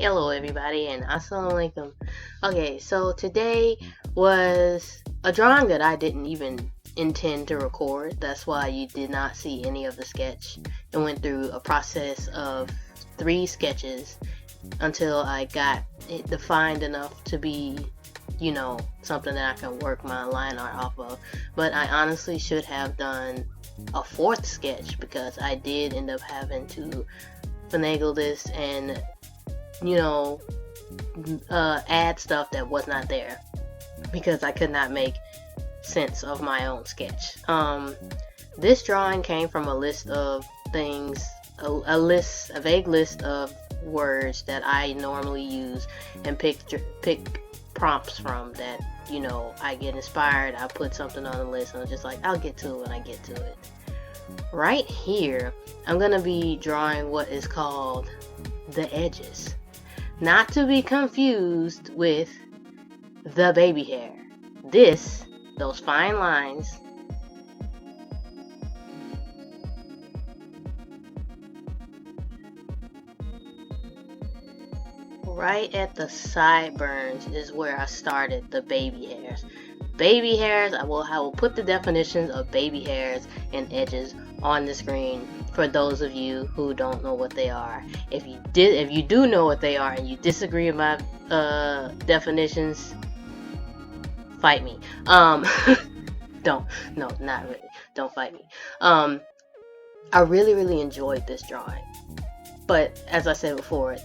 Hello everybody and assalamu alaikum. Okay, so today was a drawing that I didn't even intend to record. That's why you did not see any of the sketch. It went through a process of 3 sketches until I got it defined enough to be, something that I can work my line art off of. But I honestly should have done a 4th sketch because I did end up having to finagle this and add stuff that was not there because I could not make sense of my own sketch. This drawing came from a list of things, a vague list of words that I normally use and pick prompts from that, I get inspired, I put something on the list and I'm just like, I'll get to it when I get to it. Right here, I'm gonna be drawing what is called the edges. Not to be confused with the baby hair. Those fine lines, right at the sideburns is where I started the baby hairs. Baby hairs, I will put the definitions of baby hairs and edges on the screen for those of you who don't know what they are. If you do know what they are and you disagree with my definitions, fight me. Not really. Don't fight me. I really enjoyed this drawing. But as I said before,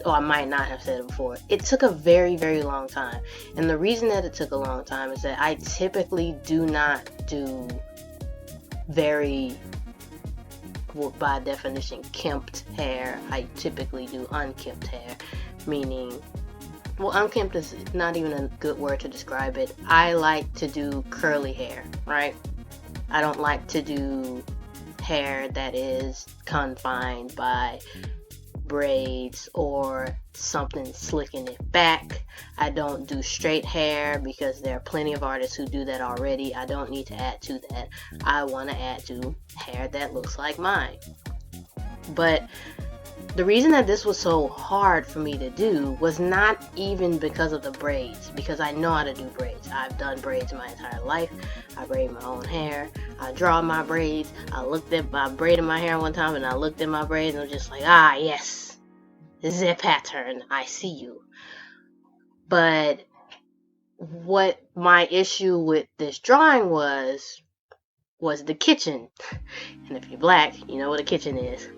or I might not have said it before, it took a very long time. And the reason that it took a long time is that I typically do not do very, by definition, kempt hair. I typically do unkempt hair, meaning, unkempt is not even a good word to describe it. I like to do curly hair, right? I don't like to do hair that is confined by braids or something slicking it back. I don't do straight hair because there are plenty of artists who do that already. I don't need to add to that. I want to add to hair that looks like mine. But the reason that this was so hard for me to do was not even because of the braids, because I know how to do braids. I've done braids my entire life. I braid my own hair. I draw my braids. I braided my hair one time and I looked at my braids and I was just like, yes, the pattern. I see you. But what my issue with this drawing was the kitchen. And if you're black, you know what a kitchen is.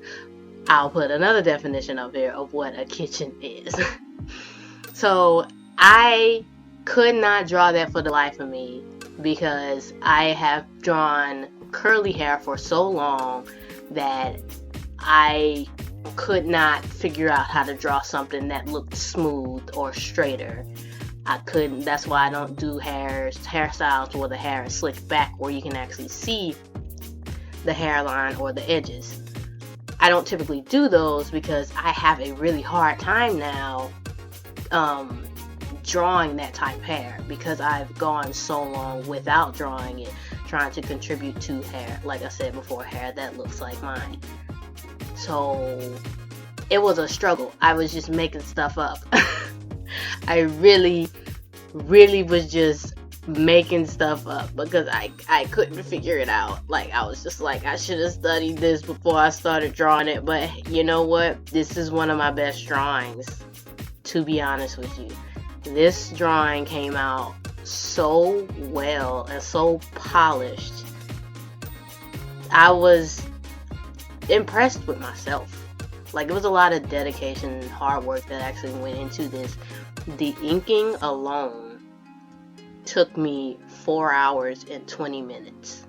I'll put another definition up here of what a kitchen is. So I could not draw that for the life of me because I have drawn curly hair for so long that I could not figure out how to draw something that looked smooth or straighter. I couldn't. That's why I don't do hairstyles where the hair is slicked back where you can actually see the hairline or the edges. I don't typically do those because I have a really hard time now drawing that type of hair because I've gone so long without drawing it, trying to contribute to hair, like I said before, hair that looks like mine. So it was a struggle. I was just making stuff up. I really was just making stuff up because I couldn't figure it out. Like, I was just like, I should have studied this before I started drawing it, but you know what? This is one of my best drawings, to be honest with you. This drawing came out so well and so polished. I was impressed with myself. Like, it was a lot of dedication and hard work that actually went into this. The inking alone took me 4 hours and 20 minutes,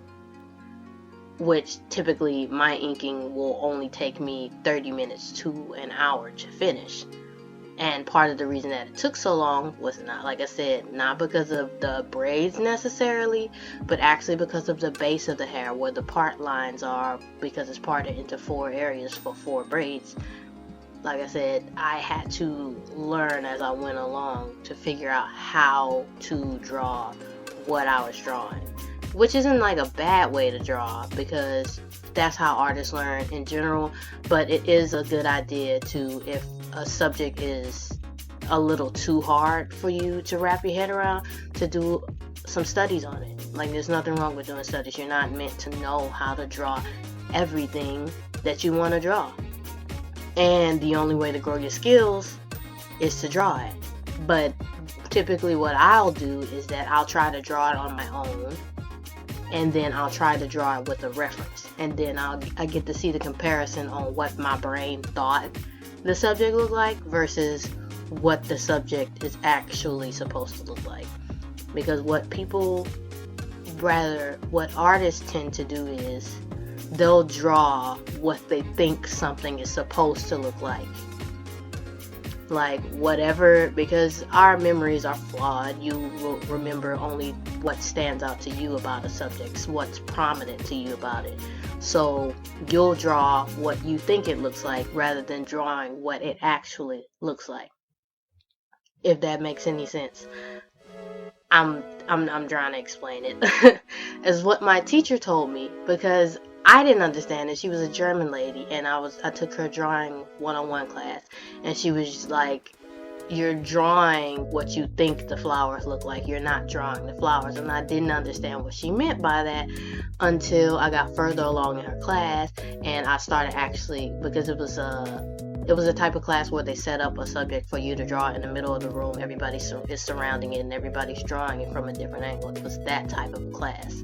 which typically my inking will only take me 30 minutes to an hour to finish. And part of the reason that it took so long was not, like I said, not because of the braids necessarily, but actually because of the base of the hair, where the part lines are, because it's parted into 4 areas for 4 braids. Like I said, I had to learn as I went along to figure out how to draw what I was drawing. which isn't like a bad way to draw, because that's how artists learn in general, but it is a good idea to, if a subject is a little too hard for you to wrap your head around, to do some studies on it. Like, there's nothing wrong with doing studies. You're not meant to know how to draw everything that you want to draw. And the only way to grow your skills is to draw it. But typically what I'll do is that I'll try to draw it on my own, and then I'll try to draw it with a reference. And then I get to see the comparison on what my brain thought the subject looked like versus what the subject is actually supposed to look like. Because what artists tend to do is they'll draw what they think something is supposed to look like. Like whatever, because our memories are flawed. You will remember only what stands out to you about a subject, what's prominent to you about it. So you'll draw what you think it looks like rather than drawing what it actually looks like. If that makes any sense. I'm trying to explain it. As what my teacher told me, because I didn't understand it. She was a German lady, and I took her drawing one-on-one class, and she was just like, you're drawing what you think the flowers look like. You're not drawing the flowers. And I didn't understand what she meant by that until I got further along in her class, and I started actually, because it was a type of class where they set up a subject for you to draw in the middle of the room. Everybody is surrounding it, and everybody's drawing it from a different angle. It was that type of class.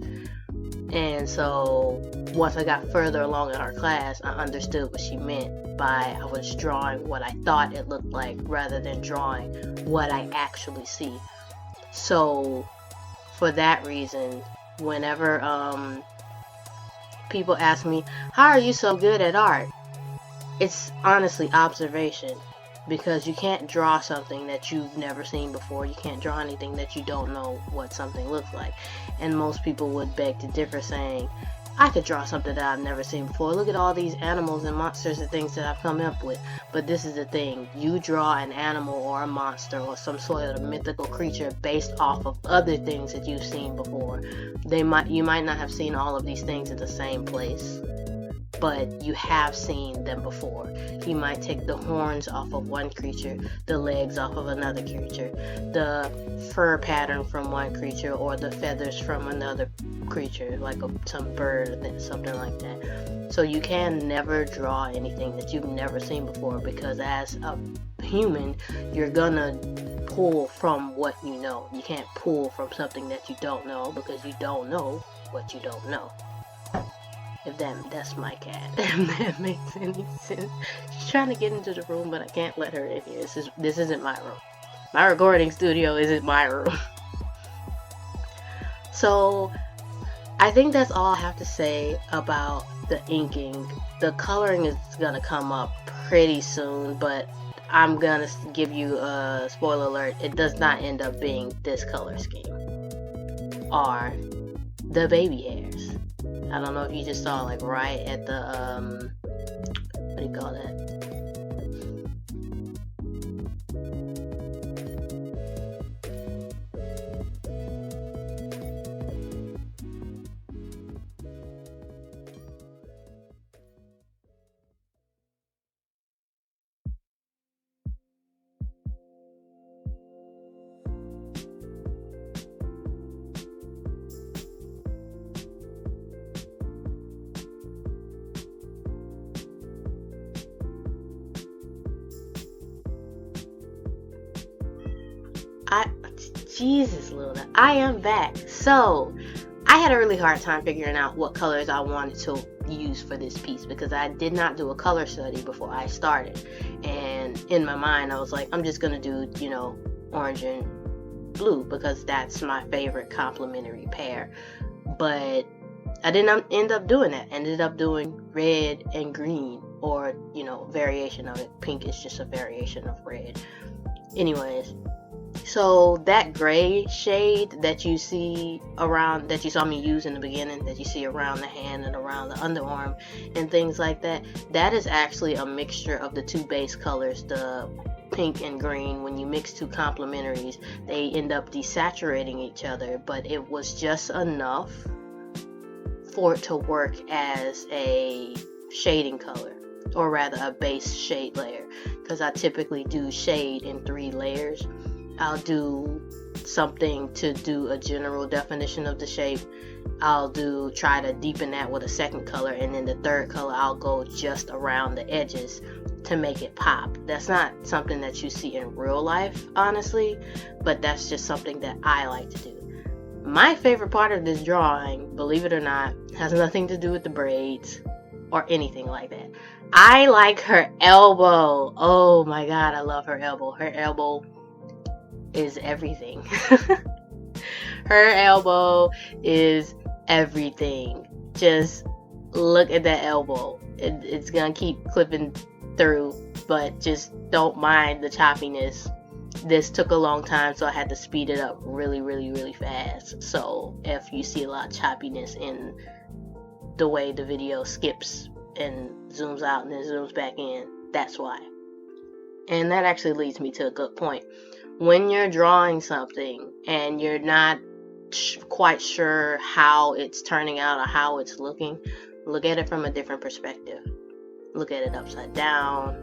And so once I got further along in our class, I understood what she meant by I was drawing what I thought it looked like rather than drawing what I actually see. So for that reason, whenever people ask me, how are you so good at art? It's honestly observation, because you can't draw something that you've never seen before. You can't draw anything that you don't know what something looks like. And most people would beg to differ, saying, I could draw something that I've never seen before. Look at all these animals and monsters and things that I've come up with. But this is the thing. You draw an animal or a monster or some sort of mythical creature based off of other things that you've seen before. You might not have seen all of these things in the same place, but you have seen them before. You might take the horns off of one creature, the legs off of another creature, the fur pattern from one creature, or the feathers from another creature, like some bird or something like that. So you can never draw anything that you've never seen before, because as a human, you're gonna pull from what you know. You can't pull from something that you don't know, because you don't know what you don't know. If that's my cat. If that makes any sense. She's trying to get into the room, but I can't let her in here. This isn't my room. My recording studio isn't my room. So I think that's all I have to say about the inking. The coloring is gonna come up pretty soon, but I'm gonna give you a spoiler alert. It does not end up being this color scheme or the baby hairs. I don't know if you just saw, like, right at the, what do you call that? Jesus, Luna, I am back. So I had a really hard time figuring out what colors I wanted to use for this piece, because I did not do a color study before I started. And in my mind, I was like, I'm just gonna do, orange and blue, because that's my favorite complementary pair. But I didn't end up doing that. I ended up doing red and green, or variation of it. Pink is just a variation of red. Anyways, so that gray shade that you see around, that you saw me use in the beginning, that you see around the hand and around the underarm and things like that, that is actually a mixture of the two base colors, the pink and green. When you mix two complementaries, they end up desaturating each other, but it was just enough for it to work as a shading color, or rather a base shade layer, because I typically do shade in 3 layers. I'll do something to do a general definition of the shape. I'll try to deepen that with a second color, and then the third color I'll go just around the edges to make it pop. That's not something that you see in real life, honestly, but that's just something that I like to do. My favorite part of this drawing, believe it or not, has nothing to do with the braids or anything like that. I like her elbow. Oh my god, I love her elbow. Her elbow is everything. Her elbow is everything. Just look at that elbow. It's gonna keep clipping through, but just don't mind the choppiness. This took a long time, so I had to speed it up really fast. So if you see a lot of choppiness in the way the video skips and zooms out and then zooms back in, that's why. And that actually leads me to a good point. When you're drawing something and you're not quite sure how it's turning out or how it's looking, look at it from a different perspective. Look at it upside down,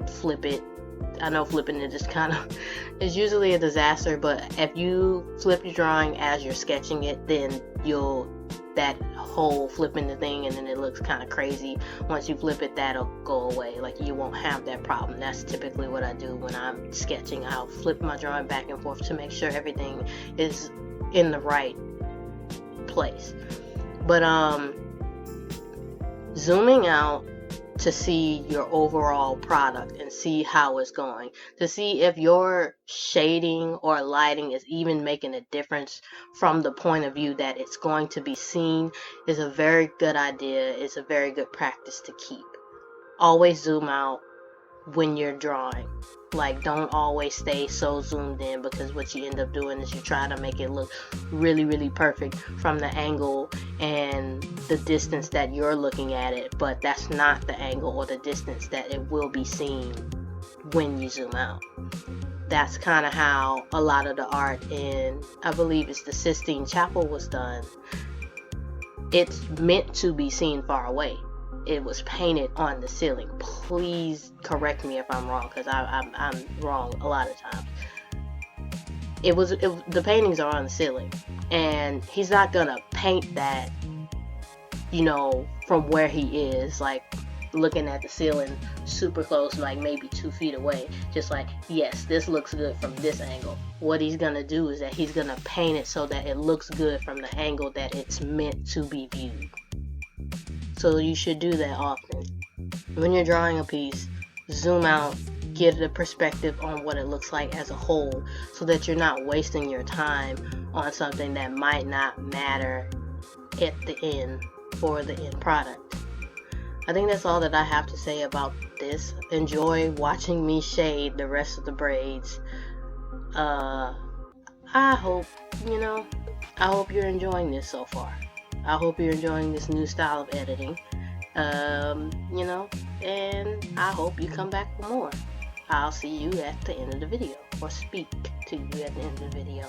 flip it. I know flipping it is usually a disaster, but if you flip your drawing as you're sketching it, then that whole flipping the thing and then it looks kind of crazy. Once you flip it, that'll go away. Like, you won't have that problem. That's typically what I do when I'm sketching. I'll flip my drawing back and forth to make sure everything is in the right place. But zooming out to see your overall product and see how it's going, to see if your shading or lighting is even making a difference from the point of view that it's going to be seen, is a very good idea. It's a very good practice to keep. Always zoom out when you're drawing. Like, don't always stay so zoomed in, because what you end up doing is you try to make it look really perfect from the angle and the distance that you're looking at it, but that's not the angle or the distance that it will be seen when you zoom out. That's kind of how a lot of the art in, I believe it's the Sistine Chapel, was done. It's meant to be seen far away. It was painted on the ceiling. Please correct me if I'm wrong, because I'm wrong a lot of times. The paintings are on the ceiling, and he's not gonna paint that, from where he is, like looking at the ceiling super close, like maybe 2 feet away, just like, yes, this looks good from this angle. What he's gonna do is that he's gonna paint it so that it looks good from the angle that it's meant to be viewed. So you should do that often. When you're drawing a piece, zoom out, get a perspective on what it looks like as a whole, so that you're not wasting your time on something that might not matter at the end for the end product. I think that's all that I have to say about this. Enjoy watching me shade the rest of the braids. I hope you're enjoying this so far. I hope you're enjoying this new style of editing. And I hope you come back for more. I'll see you at the end of the video, or speak to you at the end of the video.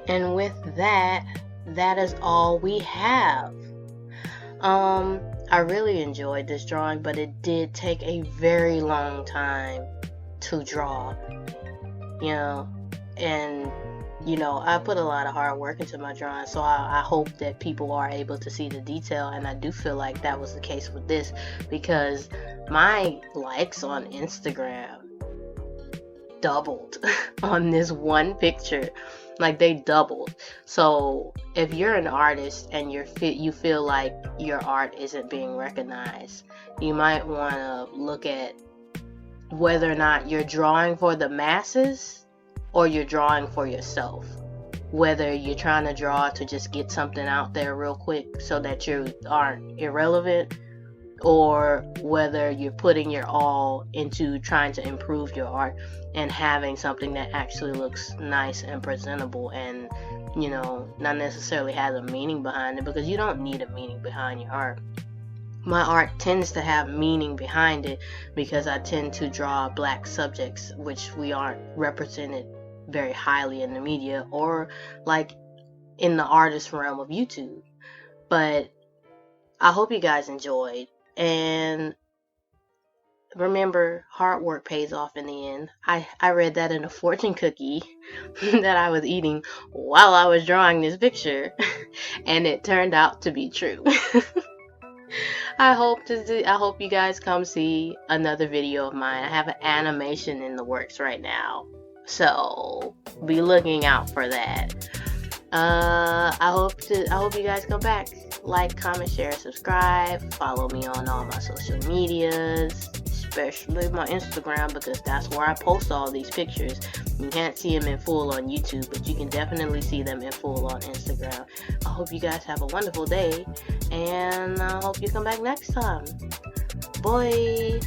And with that, that is all we have. I really enjoyed this drawing, but it did take a very long time to draw, and I put a lot of hard work into my drawing, so I hope that people are able to see the detail, and I do feel like that was the case with this, because my likes on Instagram doubled on this one picture. Like, they doubled. So if you're an artist and you feel like your art isn't being recognized, you might want to look at whether or not you're drawing for the masses or you're drawing for yourself. Whether you're trying to draw to just get something out there real quick so that you aren't irrelevant, or whether you're putting your all into trying to improve your art and having something that actually looks nice and presentable and, not necessarily has a meaning behind it, because you don't need a meaning behind your art. My art tends to have meaning behind it because I tend to draw black subjects, which we aren't represented very highly in the media or like in the artist realm of YouTube. But I hope you guys enjoyed. And remember, hard work pays off in the end. I read that in a fortune cookie that I was eating while I was drawing this picture, and it turned out to be true. I hope you guys come see another video of mine. I have an animation in the works right now, so be looking out for that. I hope you guys come back. Like, comment, share, subscribe. Follow me on all my social medias, especially my Instagram, because that's where I post all these pictures. You can't see them in full on YouTube, but you can definitely see them in full on Instagram. I hope you guys have a wonderful day, and I hope you come back next time. Bye.